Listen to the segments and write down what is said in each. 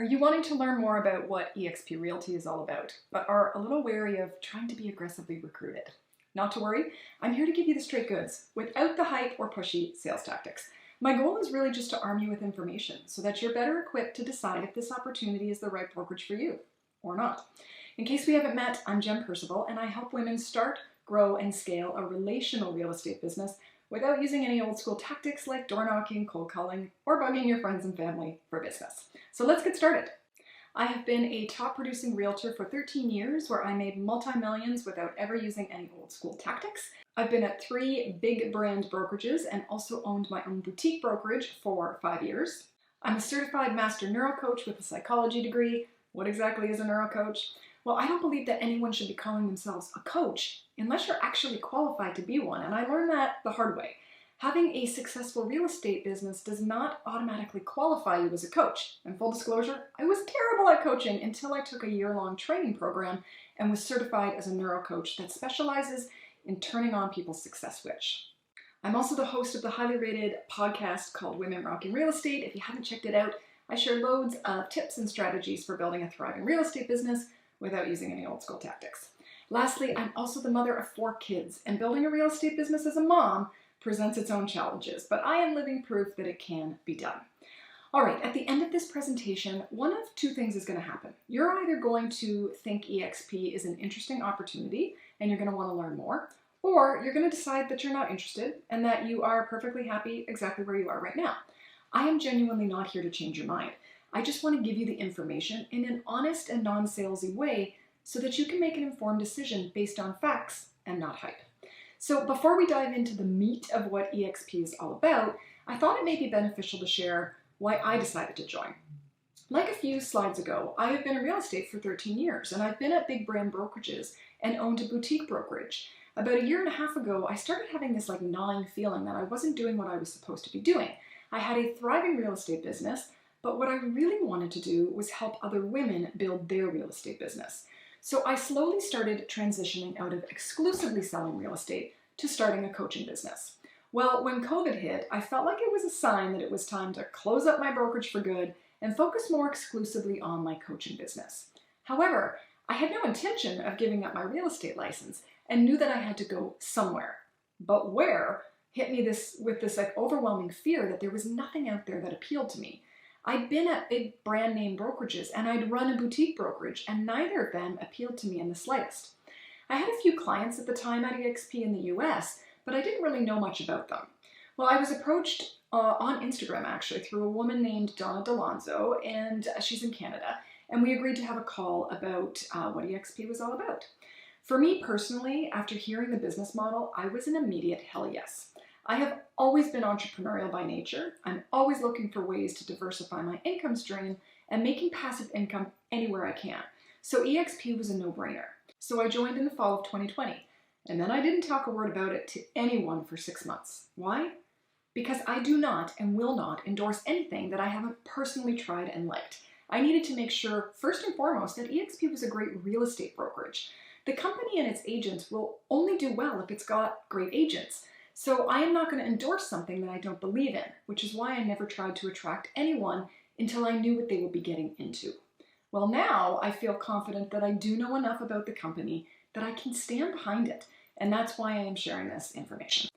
Are you wanting to learn more about what EXP Realty is all about, but are a little wary of trying to be aggressively recruited? Not to worry, I'm here to give you the straight goods, without the hype or pushy sales tactics. My goal is really just to arm you with information so that you're better equipped to decide if this opportunity is the right brokerage for you, or not. In case we haven't met, I'm Jen Percival, and I help women start, grow, and scale a relational real estate business without using any old school tactics like door knocking, cold calling, or bugging your friends and family for business. So let's get started. I have been a top producing realtor for 13 years where I made multi-millions without ever using any old school tactics. I've been at 3 big brand brokerages and also owned my own boutique brokerage for 5 years. I'm a certified master neurocoach with a psychology degree. What exactly is a neurocoach? Well, I don't believe that anyone should be calling themselves a coach unless you're actually qualified to be one, and I learned that the hard way. Having a successful real estate business does not automatically qualify you as a coach. And full disclosure, I was terrible at coaching until I took a year-long training program and was certified as a neurocoach that specializes in turning on people's success switch. I'm also the host of the highly rated podcast called Women Rocking Real Estate. If you haven't checked it out, I share loads of tips and strategies for building a thriving real estate business without using any old school tactics. Lastly, I'm also the mother of 4 kids, and building a real estate business as a mom presents its own challenges, but I am living proof that it can be done. All right, at the end of this presentation, one of 2 things is going to happen. You're either going to think EXP is an interesting opportunity and you're going to want to learn more, or you're going to decide that you're not interested and that you are perfectly happy exactly where you are right now. I am genuinely not here to change your mind. I just want to give you the information in an honest and non-salesy way so that you can make an informed decision based on facts and not hype. So before we dive into the meat of what EXP is all about, I thought it may be beneficial to share why I decided to join. Like a few slides ago, I have been in real estate for 13 years, and I've been at big brand brokerages and owned a boutique brokerage. About a year and a half ago, I started having this gnawing feeling that I wasn't doing what I was supposed to be doing. I had a thriving real estate business, but what I really wanted to do was help other women build their real estate business. So I slowly started transitioning out of exclusively selling real estate to starting a coaching business. Well, when COVID hit, I felt like it was a sign that it was time to close up my brokerage for good and focus more exclusively on my coaching business. However, I had no intention of giving up my real estate license and knew that I had to go somewhere. But where hit me with this overwhelming fear that there was nothing out there that appealed to me. I'd been at big brand name brokerages and I'd run a boutique brokerage, and neither of them appealed to me in the slightest. I had a few clients at the time at EXP in the US, but I didn't really know much about them. Well, I was approached on Instagram actually through a woman named Donna Delonzo, and she's in Canada, and we agreed to have a call about what EXP was all about. For me personally, after hearing the business model, I was an immediate hell yes. I have always been entrepreneurial by nature. I'm always looking for ways to diversify my income stream and making passive income anywhere I can. So EXP was a no-brainer. So I joined in the fall of 2020, and then I didn't talk a word about it to anyone for 6 months. Why? Because I do not and will not endorse anything that I haven't personally tried and liked. I needed to make sure, first and foremost, that EXP was a great real estate brokerage. The company and its agents will only do well if it's got great agents. So I am not going to endorse something that I don't believe in, which is why I never tried to attract anyone until I knew what they would be getting into. Well, now I feel confident that I do know enough about the company that I can stand behind it, and that's why I am sharing this information.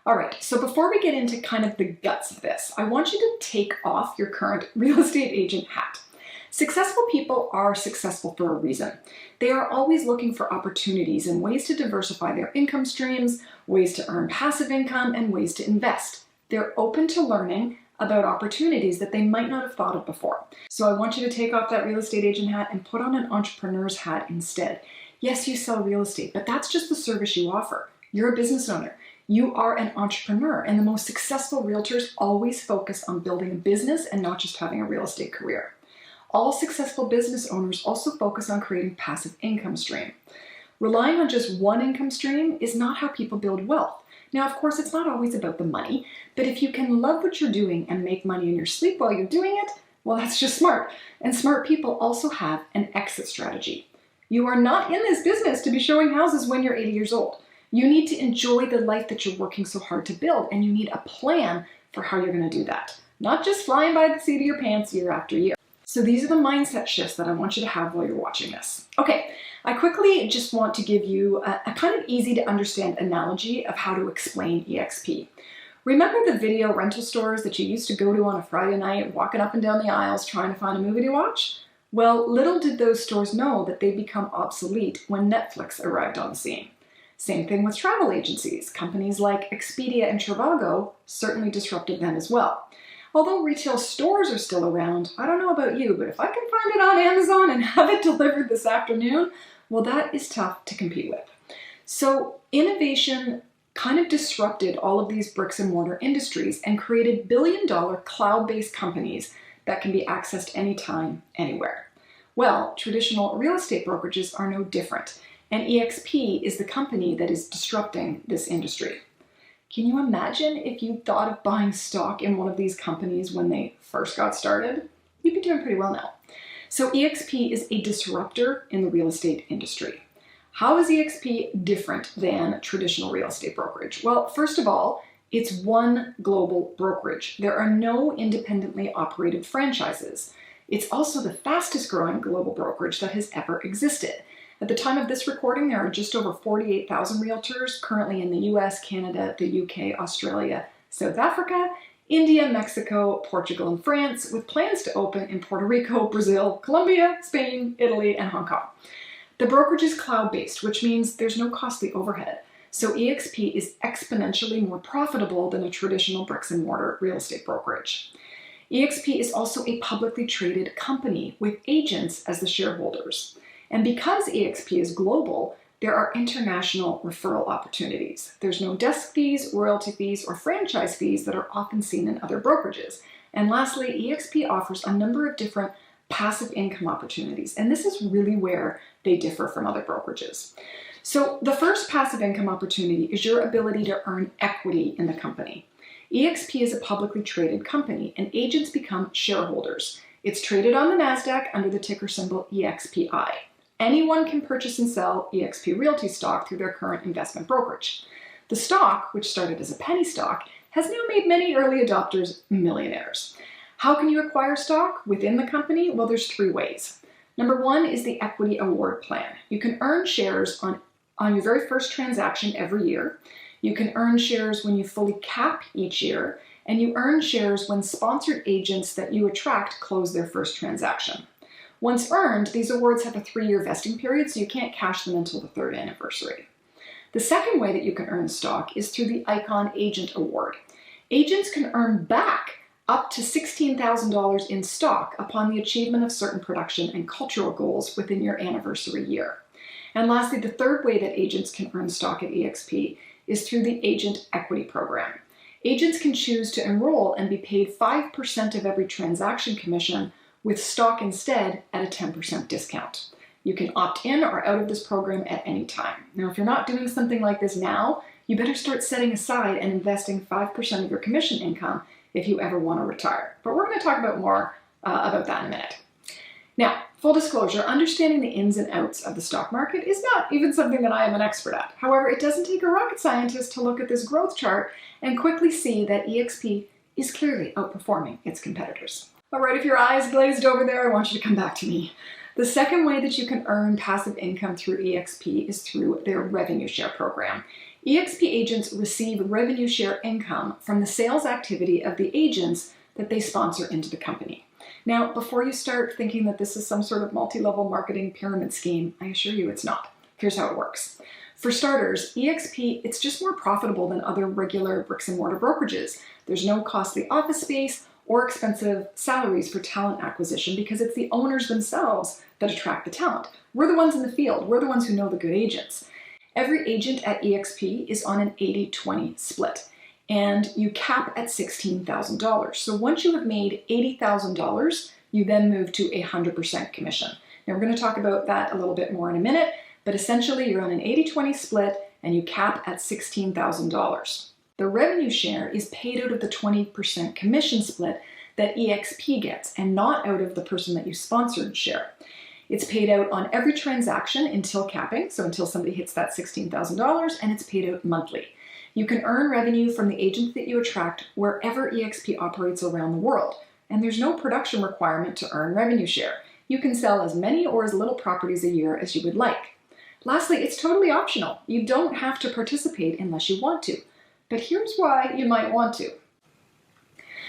All right, so before we get into kind of the guts of this, I want you to take off your current real estate agent hat. Successful people are successful for a reason. They are always looking for opportunities and ways to diversify their income streams, ways to earn passive income, and ways to invest. They're open to learning about opportunities that they might not have thought of before. So I want you to take off that real estate agent hat and put on an entrepreneur's hat instead. Yes, you sell real estate, but that's just the service you offer. You're a business owner. You are an entrepreneur, and the most successful realtors always focus on building a business and not just having a real estate career. All successful business owners also focus on creating passive income stream. Relying on just one income stream is not how people build wealth. Now, of course, it's not always about the money, but if you can love what you're doing and make money in your sleep while you're doing it, well, that's just smart. And smart people also have an exit strategy. You are not in this business to be showing houses when you're 80 years old. You need to enjoy the life that you're working so hard to build, and you need a plan for how you're going to do that. Not just flying by the seat of your pants year after year. So these are the mindset shifts that I want you to have while you're watching this. Okay, I quickly just want to give you a kind of easy to understand analogy of how to explain EXP. Remember the video rental stores that you used to go to on a Friday night, walking up and down the aisles trying to find a movie to watch? Well, little did those stores know that they'd become obsolete when Netflix arrived on the scene. Same thing with travel agencies. Companies like Expedia and Trivago certainly disrupted them as well. Although retail stores are still around, I don't know about you, but if I can find it on Amazon and have it delivered this afternoon, well, that is tough to compete with. So innovation kind of disrupted all of these bricks and mortar industries and created billion-dollar cloud-based companies that can be accessed anytime, anywhere. Well, traditional real estate brokerages are no different, and EXP is the company that is disrupting this industry. Can you imagine if you thought of buying stock in one of these companies when they first got started? You'd be doing pretty well now. So EXP is a disruptor in the real estate industry. How is EXP different than traditional real estate brokerage? Well, first of all, it's one global brokerage. There are no independently operated franchises. It's also the fastest growing global brokerage that has ever existed. At the time of this recording, there are just over 48,000 realtors currently in the US, Canada, the UK, Australia, South Africa, India, Mexico, Portugal, and France, with plans to open in Puerto Rico, Brazil, Colombia, Spain, Italy, and Hong Kong. The brokerage is cloud-based, which means there's no costly overhead. So EXP is exponentially more profitable than a traditional bricks and mortar real estate brokerage. EXP is also a publicly traded company with agents as the shareholders. And because EXP is global, there are international referral opportunities. There's no desk fees, royalty fees, or franchise fees that are often seen in other brokerages. And lastly, EXP offers a number of different passive income opportunities. And this is really where they differ from other brokerages. So the first passive income opportunity is your ability to earn equity in the company. EXP is a publicly traded company, and agents become shareholders. It's traded on the NASDAQ under the ticker symbol EXPI. Anyone can purchase and sell EXP Realty stock through their current investment brokerage. The stock, which started as a penny stock, has now made many early adopters millionaires. How can you acquire stock within the company? Well, there's three ways. Number one is the equity award plan. You can earn shares on your very first transaction every year. You can earn shares when you fully cap each year, and you earn shares when sponsored agents that you attract close their first transaction. Once earned, these awards have a 3-year vesting period, so you can't cash them until the 3rd anniversary. The second way that you can earn stock is through the Icon Agent Award. Agents can earn back up to $16,000 in stock upon the achievement of certain production and cultural goals within your anniversary year. And lastly, the third way that agents can earn stock at EXP is through the Agent Equity Program. Agents can choose to enroll and be paid 5% of every transaction commission with stock instead at a 10% discount. You can opt in or out of this program at any time. Now, if you're not doing something like this now, you better start setting aside and investing 5% of your commission income if you ever want to retire. But we're going to talk about more about that in a minute. Now, full disclosure, understanding the ins and outs of the stock market is not even something that I am an expert at. However, it doesn't take a rocket scientist to look at this growth chart and quickly see that EXP is clearly outperforming its competitors. All right, if your eyes glazed over there, I want you to come back to me. The second way that you can earn passive income through EXP is through their revenue share program. EXP agents receive revenue share income from the sales activity of the agents that they sponsor into the company. Now, before you start thinking that this is some sort of multi-level marketing pyramid scheme, I assure you it's not. Here's how it works. For starters, EXP, it's just more profitable than other regular bricks and mortar brokerages. There's no costly office space or expensive salaries for talent acquisition because it's the owners themselves that attract the talent. We're the ones in the field. We're the ones who know the good agents. Every agent at EXP is on an 80-20 split, and you cap at $16,000. So once you have made $80,000, you then move to 100% commission. Now we're going to talk about that a little bit more in a minute, but essentially you're on an 80-20 split and you cap at $16,000. The revenue share is paid out of the 20% commission split that EXP gets and not out of the person that you sponsored share. It's paid out on every transaction until capping, so until somebody hits that $16,000, and it's paid out monthly. You can earn revenue from the agents that you attract wherever EXP operates around the world. and there's no production requirement to earn revenue share. You can sell as many or as little properties a year as you would like. Lastly, it's totally optional. You don't have to participate unless you want to. But here's why you might want to.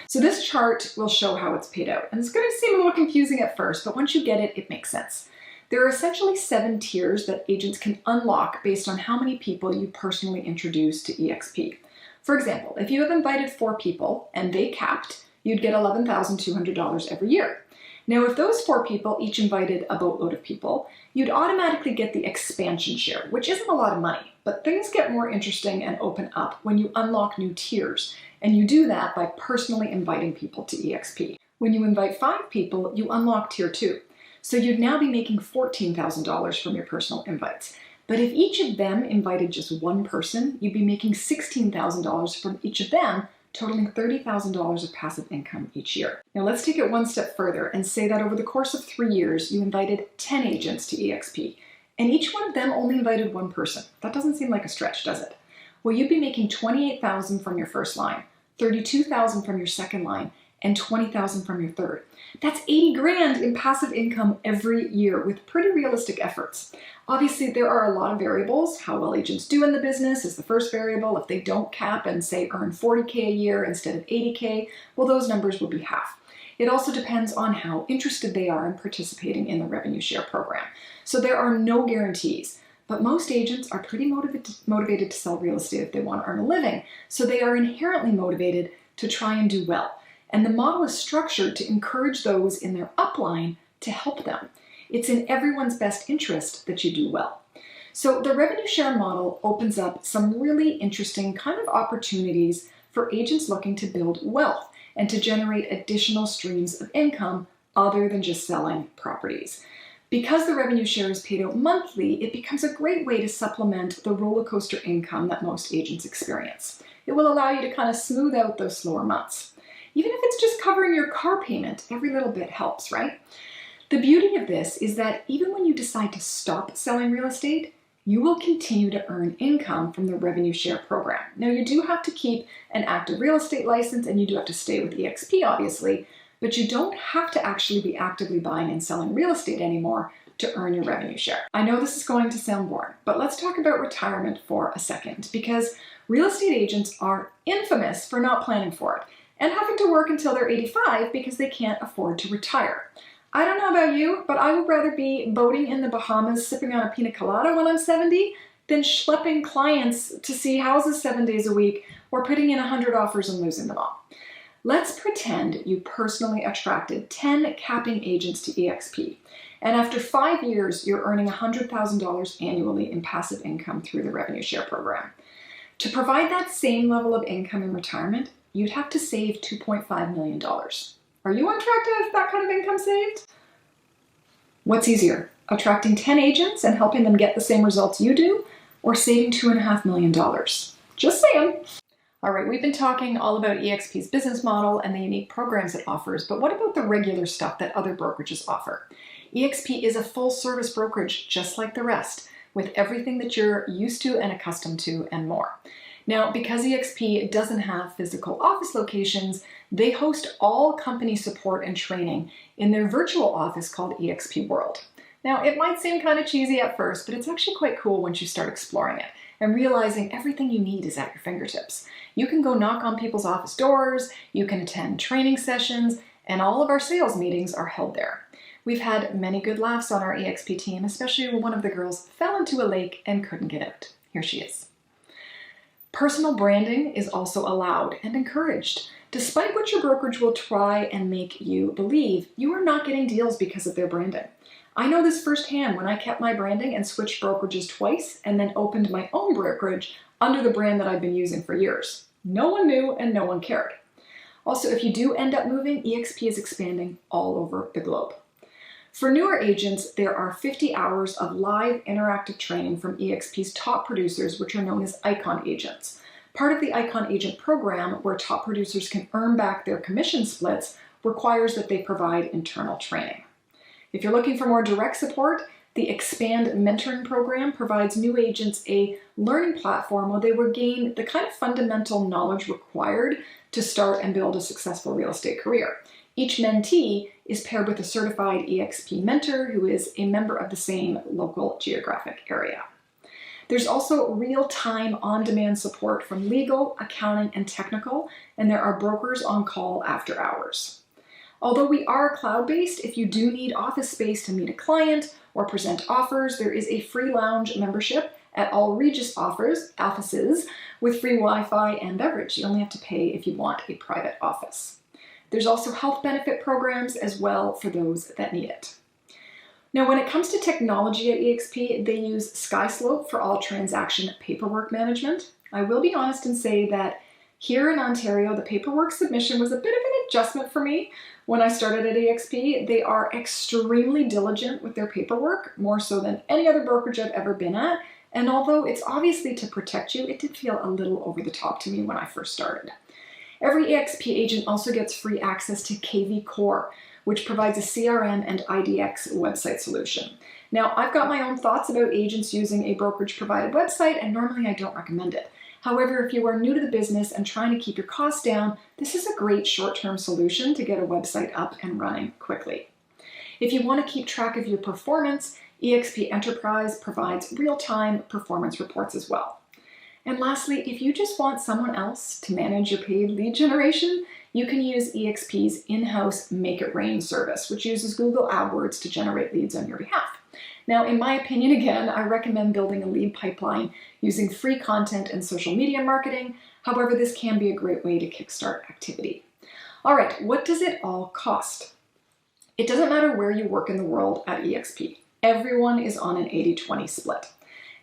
So this chart will show how it's paid out. And it's going to seem a little confusing at first, but once you get it, it makes sense. There are essentially 7 tiers that agents can unlock based on how many people you personally introduce to EXP. For example, if you have invited 4 people and they capped, you'd get $11,200 every year. Now, if those 4 people each invited a boatload of people, you'd automatically get the expansion share, which isn't a lot of money, but things get more interesting and open up when you unlock new tiers, and you do that by personally inviting people to EXP. When you invite 5 people, you unlock tier 2. So you'd now be making $14,000 from your personal invites. But if each of them invited just 1 person, you'd be making $16,000 from each of them, totaling $30,000 of passive income each year. Now let's take it one step further and say that over the course of 3 years, you invited 10 agents to EXP, and each one of them only invited 1 person. That doesn't seem like a stretch, does it? Well, you'd be making $28,000 from your first line, $32,000 from your second line, and $20,000 from your third. That's $80,000 in passive income every year with pretty realistic efforts. Obviously, there are a lot of variables. How well agents do in the business is the first variable. If they don't cap and say earn $40K a year instead of $80K, well, those numbers will be half. It also depends on how interested they are in participating in the revenue share program. So there are no guarantees, but most agents are pretty motivated to sell real estate if they want to earn a living. So they are inherently motivated to try and do well. And the model is structured to encourage those in their upline to help them. It's in everyone's best interest that you do well. So the revenue share model opens up some really interesting kind of opportunities for agents looking to build wealth and to generate additional streams of income other than just selling properties. Because the revenue share is paid out monthly, it becomes a great way to supplement the roller coaster income that most agents experience. It will allow you to kind of smooth out those slower months. Even if it's just covering your car payment, every little bit helps, right? The beauty of this is that even when you decide to stop selling real estate, you will continue to earn income from the revenue share program. Now, you do have to keep an active real estate license and you do have to stay with EXP, obviously, but you don't have to actually be actively buying and selling real estate anymore to earn your revenue share. I know this is going to sound boring, but let's talk about retirement for a second, because real estate agents are infamous for not planning for it and having to work until they're 85 because they can't afford to retire. I don't know about you, but I would rather be boating in the Bahamas sipping on a pina colada when I'm 70 than schlepping clients to see houses 7 days a week or putting in 100 offers and losing them all. Let's pretend you personally attracted 10 capping agents to EXP, and after 5 years, you're earning $100,000 annually in passive income through the revenue share program. To provide that same level of income in retirement, you'd have to save $2.5 million. Are you on track to have that kind of income saved? What's easier, attracting 10 agents and helping them get the same results you do, or saving $2.5 million? Just saying. All right, we've been talking all about EXP's business model and the unique programs it offers, but what about the regular stuff that other brokerages offer? EXP is a full-service brokerage just like the rest, with everything that you're used to and accustomed to and more. Now, because EXP doesn't have physical office locations, they host all company support and training in their virtual office called EXP World. Now, it might seem kind of cheesy at first, but it's actually quite cool once you start exploring it and realizing everything you need is at your fingertips. You can go knock on people's office doors, you can attend training sessions, and all of our sales meetings are held there. We've had many good laughs on our EXP team, especially when one of the girls fell into a lake and couldn't get out. Here she is. Personal branding is also allowed and encouraged. Despite what your brokerage will try and make you believe, you are not getting deals because of their branding. I know this firsthand when I kept my branding and switched brokerages twice and then opened my own brokerage under the brand that I've been using for years. No one knew and no one cared. Also, if you do end up moving, EXP is expanding all over the globe. For newer agents, there are 50 hours of live interactive training from EXP's top producers, which are known as Icon agents. Part of the Icon agent program, where top producers can earn back their commission splits, requires that they provide internal training. If you're looking for more direct support, the Expand Mentoring Program provides new agents a learning platform where they will gain the kind of fundamental knowledge required to start and build a successful real estate career. Each mentee is paired with a certified EXP mentor who is a member of the same local geographic area. There's also real-time on-demand support from legal, accounting, and technical, and there are brokers on call after hours. Although we are cloud-based, if you do need office space to meet a client or present offers, there is a free lounge membership at all Regis offices with free Wi-Fi and beverage. You only have to pay if you want a private office. There's also health benefit programs as well for those that need it. Now, when it comes to technology at EXP, they use SkySlope for all transaction paperwork management. I will be honest and say that here in Ontario, the paperwork submission was a bit of an adjustment for me when I started at EXP. They are extremely diligent with their paperwork, more so than any other brokerage I've ever been at. And although it's obviously to protect you, it did feel a little over the top to me when I first started. Every EXP agent also gets free access to KV Core, which provides a CRM and IDX website solution. Now, I've got my own thoughts about agents using a brokerage-provided website, and normally I don't recommend it. However, if you are new to the business and trying to keep your costs down, this is a great short-term solution to get a website up and running quickly. If you want to keep track of your performance, EXP Enterprise provides real-time performance reports as well. And lastly, if you just want someone else to manage your paid lead generation, you can use EXP's in-house Make It Rain service, which uses Google AdWords to generate leads on your behalf. Now, in my opinion, again, I recommend building a lead pipeline using free content and social media marketing. However, this can be a great way to kickstart activity. All right, what does it all cost? It doesn't matter where you work in the world at EXP. Everyone is on an 80-20 split.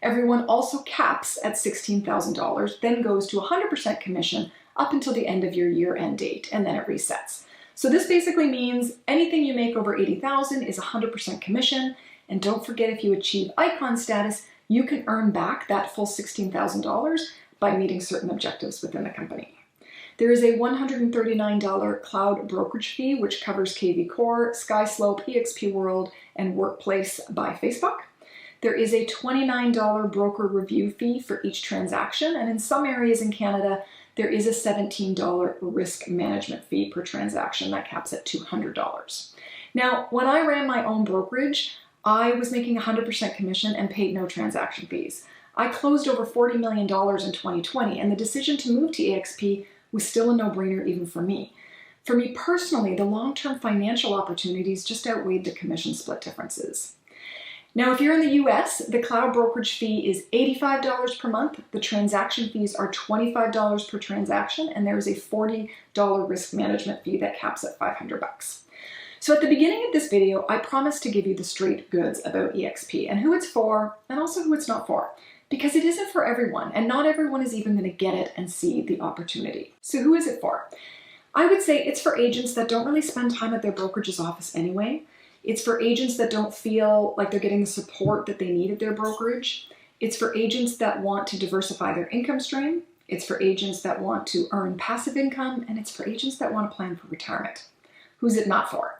Everyone also caps at $16,000, then goes to 100% commission up until the end of your year-end date, and then it resets. So this basically means anything you make over $80,000 is 100% commission, and don't forget, if you achieve icon status, you can earn back that full $16,000 by meeting certain objectives within the company. There is a $139 cloud brokerage fee, which covers KV Core, SkySlope, EXP World, and Workplace by Facebook. There is a $29 broker review fee for each transaction, and in some areas in Canada, there is a $17 risk management fee per transaction that caps at $200. Now, when I ran my own brokerage, I was making 100% commission and paid no transaction fees. I closed over $40 million in 2020, and the decision to move to EXP was still a no-brainer even for me. For me personally, the long-term financial opportunities just outweighed the commission split differences. Now, if you're in the US, the cloud brokerage fee is $85 per month. The transaction fees are $25 per transaction, and there is a $40 risk management fee that caps at $500. So at the beginning of this video, I promised to give you the straight goods about EXP and who it's for, and also who it's not for, because it isn't for everyone, and not everyone is even going to get it and see the opportunity. So who is it for? I would say it's for agents that don't really spend time at their brokerage's office anyway. It's for agents that don't feel like they're getting the support that they need at their brokerage. It's for agents that want to diversify their income stream. It's for agents that want to earn passive income, and it's for agents that want to plan for retirement. Who's it not for?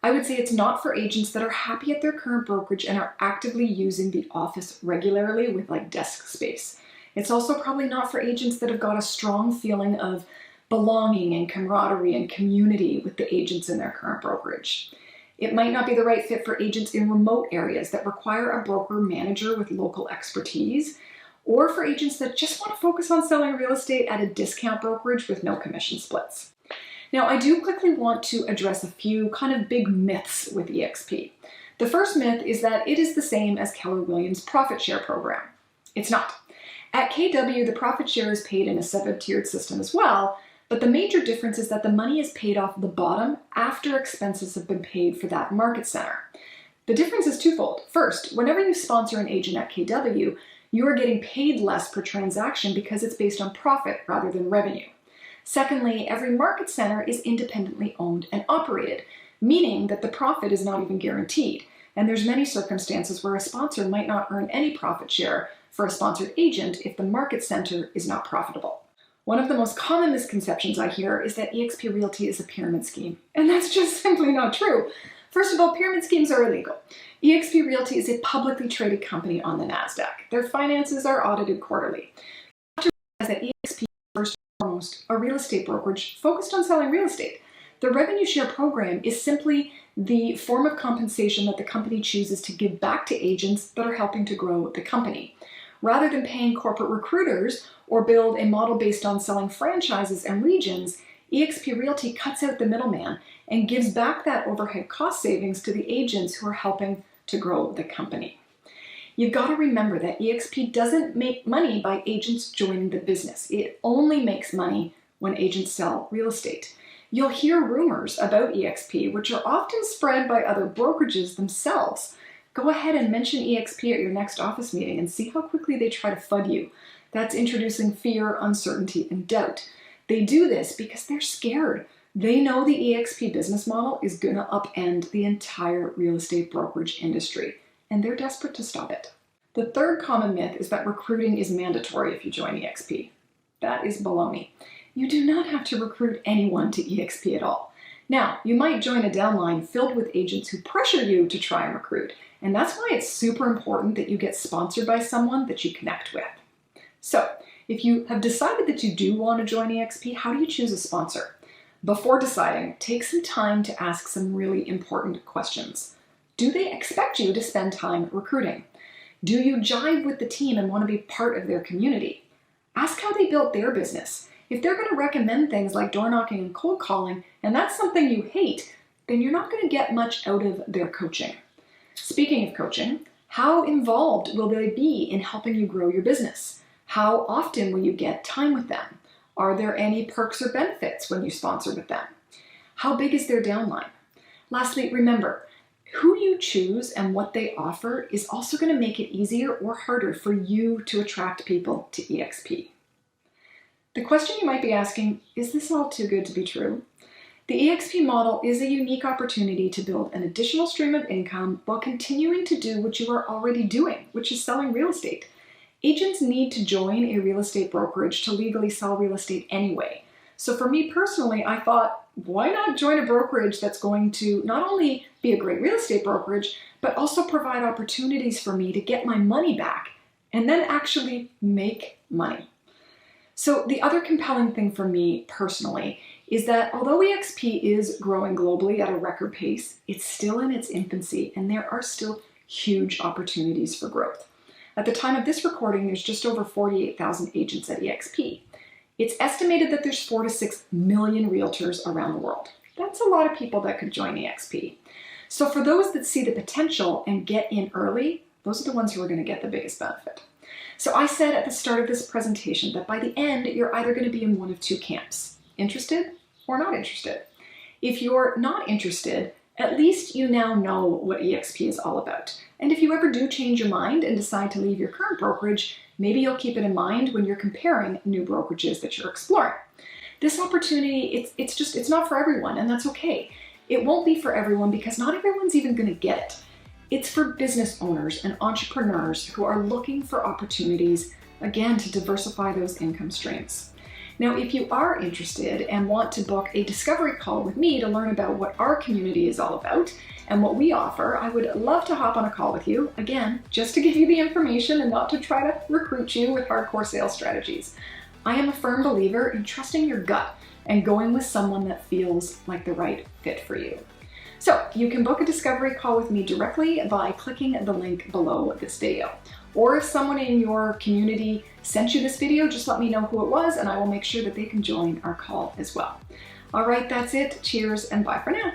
I would say it's not for agents that are happy at their current brokerage and are actively using the office regularly with like desk space. It's also probably not for agents that have got a strong feeling of belonging and camaraderie and community with the agents in their current brokerage. It might not be the right fit for agents in remote areas that require a broker manager with local expertise, or for agents that just want to focus on selling real estate at a discount brokerage with no commission splits. Now, I do quickly want to address a few kind of big myths with EXP. The first myth is that it is the same as Keller Williams' profit share program. It's not. At KW, the profit share is paid in a 7-tiered system as well, but the major difference is that the money is paid off the bottom after expenses have been paid for that market center. The difference is twofold. First, whenever you sponsor an agent at KW, you are getting paid less per transaction because it's based on profit rather than revenue. Secondly, every market center is independently owned and operated, meaning that the profit is not even guaranteed. And there's many circumstances where a sponsor might not earn any profit share for a sponsored agent if the market center is not profitable. One of the most common misconceptions I hear is that EXP Realty is a pyramid scheme, and that's just simply not true. First of all, pyramid schemes are illegal. EXP Realty is a publicly traded company on the NASDAQ. Their finances are audited quarterly. You have to realize that EXP is first and foremost a real estate brokerage focused on selling real estate. The revenue share program is simply the form of compensation that the company chooses to give back to agents that are helping to grow the company. Rather than paying corporate recruiters or build a model based on selling franchises and regions, EXP Realty cuts out the middleman and gives back that overhead cost savings to the agents who are helping to grow the company. You've got to remember that EXP doesn't make money by agents joining the business. It only makes money when agents sell real estate. You'll hear rumors about EXP, which are often spread by other brokerages themselves. Go ahead and mention EXP at your next office meeting and see how quickly they try to FUD you. That's introducing fear, uncertainty, and doubt. They do this because they're scared. They know the EXP business model is going to upend the entire real estate brokerage industry, and they're desperate to stop it. The third common myth is that recruiting is mandatory if you join EXP. That is baloney. You do not have to recruit anyone to EXP at all. Now, you might join a downline filled with agents who pressure you to try and recruit, and that's why it's super important that you get sponsored by someone that you connect with. So, if you have decided that you do want to join EXP, how do you choose a sponsor? Before deciding, take some time to ask some really important questions. Do they expect you to spend time recruiting? Do you jive with the team and want to be part of their community? Ask how they built their business. If they're going to recommend things like door knocking and cold calling, and that's something you hate, then you're not going to get much out of their coaching. Speaking of coaching, how involved will they be in helping you grow your business? How often will you get time with them? Are there any perks or benefits when you sponsor with them? How big is their downline? Lastly, remember, who you choose and what they offer is also going to make it easier or harder for you to attract people to EXP. The question you might be asking, is this all too good to be true? The EXP model is a unique opportunity to build an additional stream of income while continuing to do what you are already doing, which is selling real estate. Agents need to join a real estate brokerage to legally sell real estate anyway. So for me personally, I thought, why not join a brokerage that's going to not only be a great real estate brokerage, but also provide opportunities for me to get my money back and then actually make money. So the other compelling thing for me personally is that although EXP is growing globally at a record pace, it's still in its infancy and there are still huge opportunities for growth. At the time of this recording, there's just over 48,000 agents at EXP. It's estimated that there's 4 to 6 million realtors around the world. That's a lot of people that could join EXP. So for those that see the potential and get in early, those are the ones who are going to get the biggest benefit. So I said at the start of this presentation that by the end, you're either going to be in one of two camps, interested or not interested. If you're not interested, at least you now know what EXP is all about. And if you ever do change your mind and decide to leave your current brokerage, maybe you'll keep it in mind when you're comparing new brokerages that you're exploring. This opportunity, it's not for everyone, and that's okay. It won't be for everyone because not everyone's even going to get it. It's for business owners and entrepreneurs who are looking for opportunities, again, to diversify those income streams. Now, if you are interested and want to book a discovery call with me to learn about what our community is all about and what we offer, I would love to hop on a call with you, again, just to give you the information and not to try to recruit you with hardcore sales strategies. I am a firm believer in trusting your gut and going with someone that feels like the right fit for you. So you can book a discovery call with me directly by clicking the link below this video. Or if someone in your community sent you this video, just let me know who it was and I will make sure that they can join our call as well. All right, that's it. Cheers and bye for now.